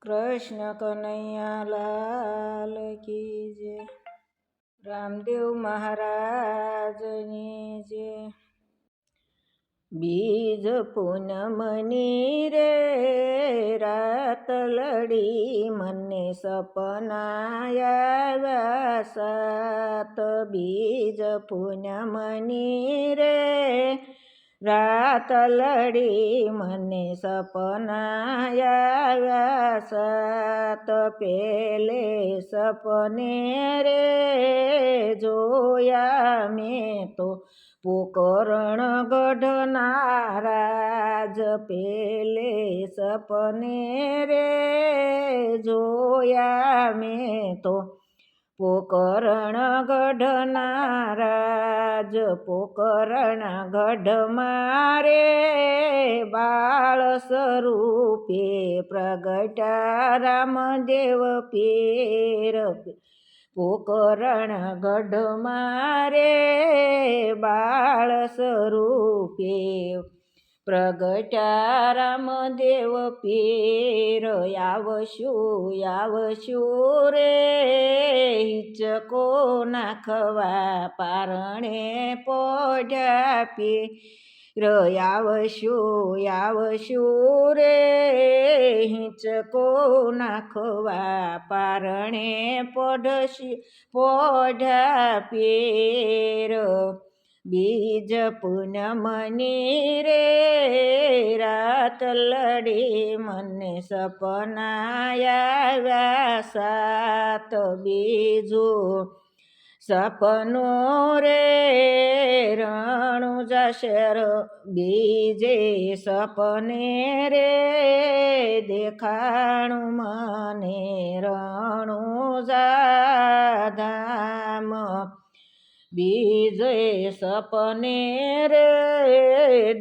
કૃષ્ણ કનૈયા લાલ કી જય। રામદેવ મહારાજની જય। બીજ પૂનમની રે રાત લડી મને સપના આવ્યા સાત। બીજ પૂનમની રે રાત લડી મને સપના આવ્યા સાત। પેલે સપને રે જોયા મેં તો પોકરણ ગઢના રાજ। પેલે સપને રે જોયા મેં તો પોકરણ ગઢના રાજ। પોકરણ ગઢ મારે બાળ સ્વરૂપે પ્રગટ્યા રામદેવ પીર। પોકરણ ગઢ મારે બાળ સ્વરૂપે પ્રગટ્યા રામદેવ પીર। આવશું રે હિચકો નાખવા પારણે પોઢ્યા પીર। આવશું રે હિચકો નાખવા પારણે પોઢ્યા પીર। બીજ પૂનમની રે રાત લડી મને સપના આવ્યા સાત। બીજું સપનું રે રણુજા શહેર બીજે સપને રે દેખાણું મને રણુજા ધામ। બીજે સપને રે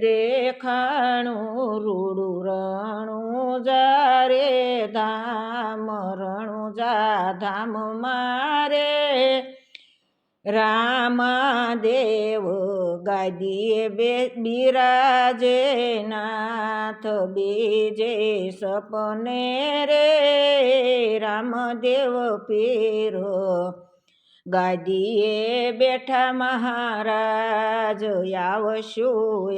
દેખાણું રૂડું રણુજા રે ધામ। રણુજા ધામ મારે રામદેવ ગાદીએ બિરાજે નાથ। બીજે સપને રે રામદેવ પીર ગાદીએ બેઠા મહારાજ। આવશું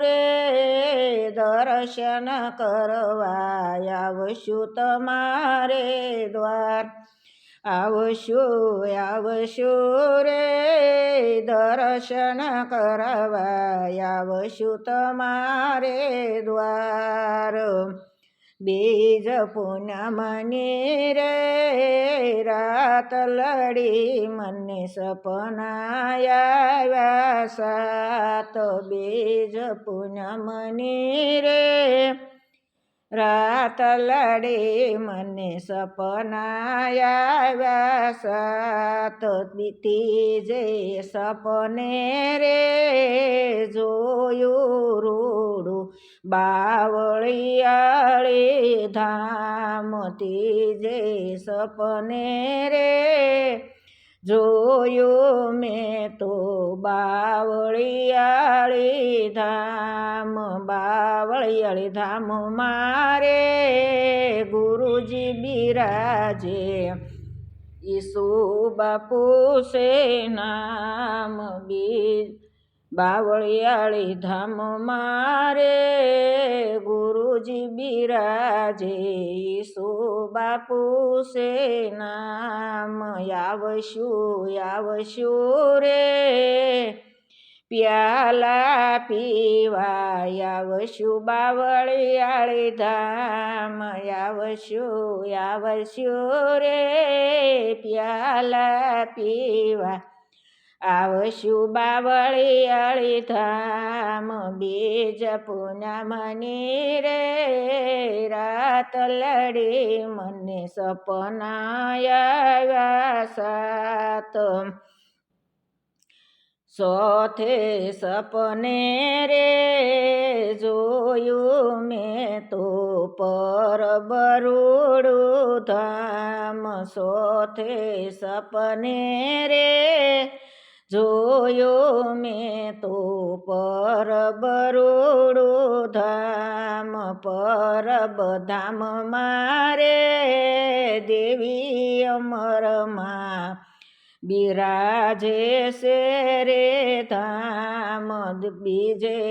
રે દર્શન કરવા આવશું તમારે દ્વાર। આવશું રે દર્શન કરવા આવશું તમારે દ્વાર। બીજ પૂનમની રે રાત લડી મને સપના આવ્યા સાત। બીજ પૂનમની રે રાત લડી મને સપના આવ્યા સાત। ત્રીજે સપને રે જોયું રૂડું બાવળિયાળી ધામ। ત્રીજે સપને રે જોયું મેં તો બાવળિયાળી ધામ। બાવળિયાળી ધામ મારે ગુરુજી બિરાજે ઈસુ બાપુ છે નામ। બાવળિયાળી ધામ મારે ગુરુજી બિરાજે ઈસુ બાપુ છે નામ। આવશું રે પ્યાલા પીવા આવશું બાવળિયાળી ધામ। આવશું રે પ્યાલા પીવા આવશું બાવળિયાળી ધામ। બીજ પૂનમની રે રાત લડી મને સપના આવ્યા સાત। ચોથે સપને રે જોયું મેં તો પરબરૂડું ધામ। ચોથે સપને રે જોયો મેં તો પરબ રૂડું ધામ, પરબ ધામ મારે દેવી અમરમાં બિરાજે છે રે ધામ, બીજે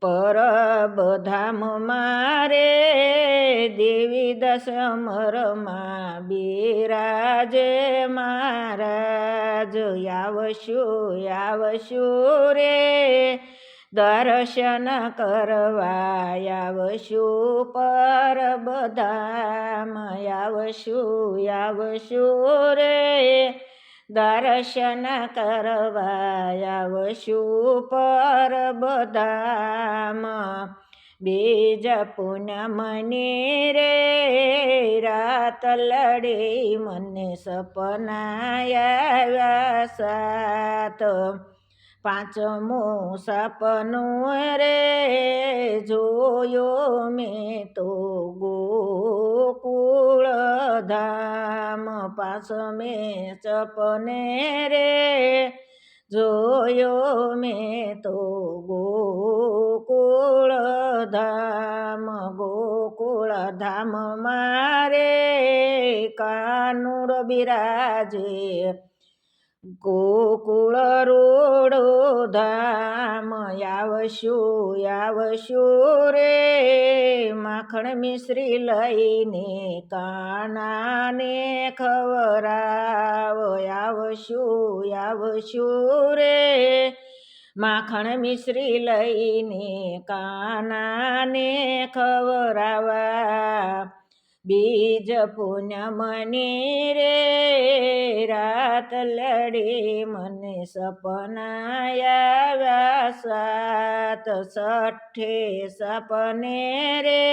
પરબ ધામ મારે દેવી દસ અમરમાં બિરાજે મહારાજ. આવશું રે દર્શન કરવા, આવશું પરબ ધામ, આવશું રે દર્શન કરવા, આવશું પરબ ધામ. બીજ પૂનમની રે રાત લડી મને સપના આવ્યા સાત, પાંચમું સપનું રે જોયો મેં તો ગોકુળ ધામ, પાંચમે સપને રે જોયો મેં તો ગોકુળ ધામ, ગોકુળ ધામ મારે કાનુડો બિરાજે ગોકુળ રોડો ધામ. આવશું રે માખણ મિશ્રી લઈને કાનાને ખવરાવ, આવશું રે માખણ મિશ્રી લઈને કાનાને ખવરાવા. બીજ પૂનમની રે રાત લડી મને સપના આવ્યા સાત, છઠ્ઠે સપને રે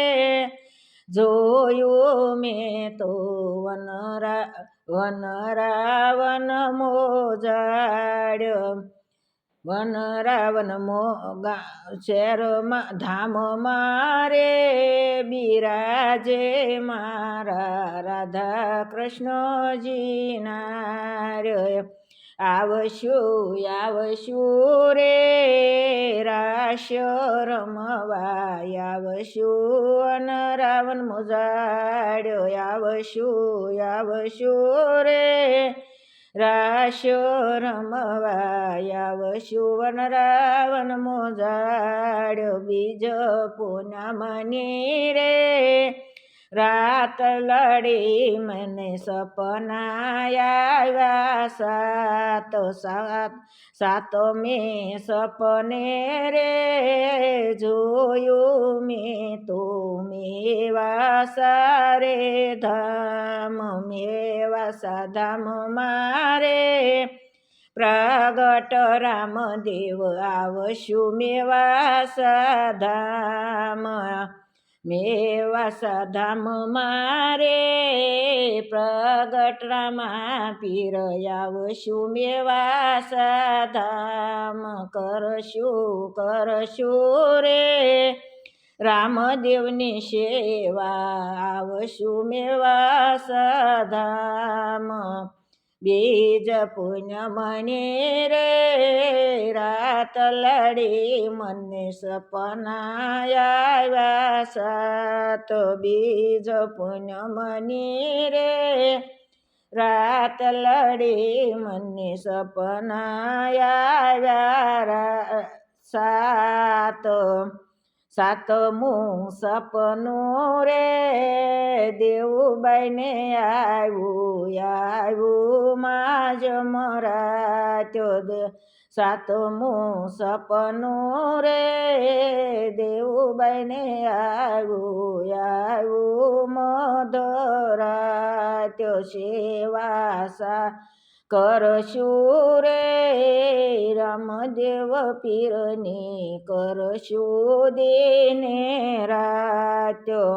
જોયું મેં તો વન રાવણ મોજાડ્યો, વન રાવણ શહેરમાં ધામ મારે બિરાજે મારા રાધા કૃષ્ણજીના રે. આવશું રે રાસ રમવા, આવશું રાવણ મોજાડ્યો, આવશું રે રાસ રમવા, આવશું રાવણ મોજાડ્યો. બીજ પૂનમની રે રાત લડી મને સપના આવ્યા સાત, સાતમે સપને રે જોયું મેં તો મેવાસા રે ધામ, મેવાસા ધામ મારે પ્રગટ રામદેવ, આવશું મેવાસા ધામ, મેવાસા ધામ મારે પ્રગટ રામા પીર, આવશું મેવાસા ધામ. કરશું રે રામદેવની સેવા, આવશું મેવાસા ધામ. બીજ પૂનમની રે રાત લડી મને સપના આવ્યા સાત, બીજ પૂનમની રે રાત લડી મને સપના આવ્યા સાત, સાતમું સપનું રે દેવુબાઈને આવ્યું માજ મરાત્યો. સાતમું સપનું રે દેવુબાઈને આવ્યું મધરાત્યો. સેવા કરશું રે રામદેવ પીરની, કરશું દિને રાત્યો.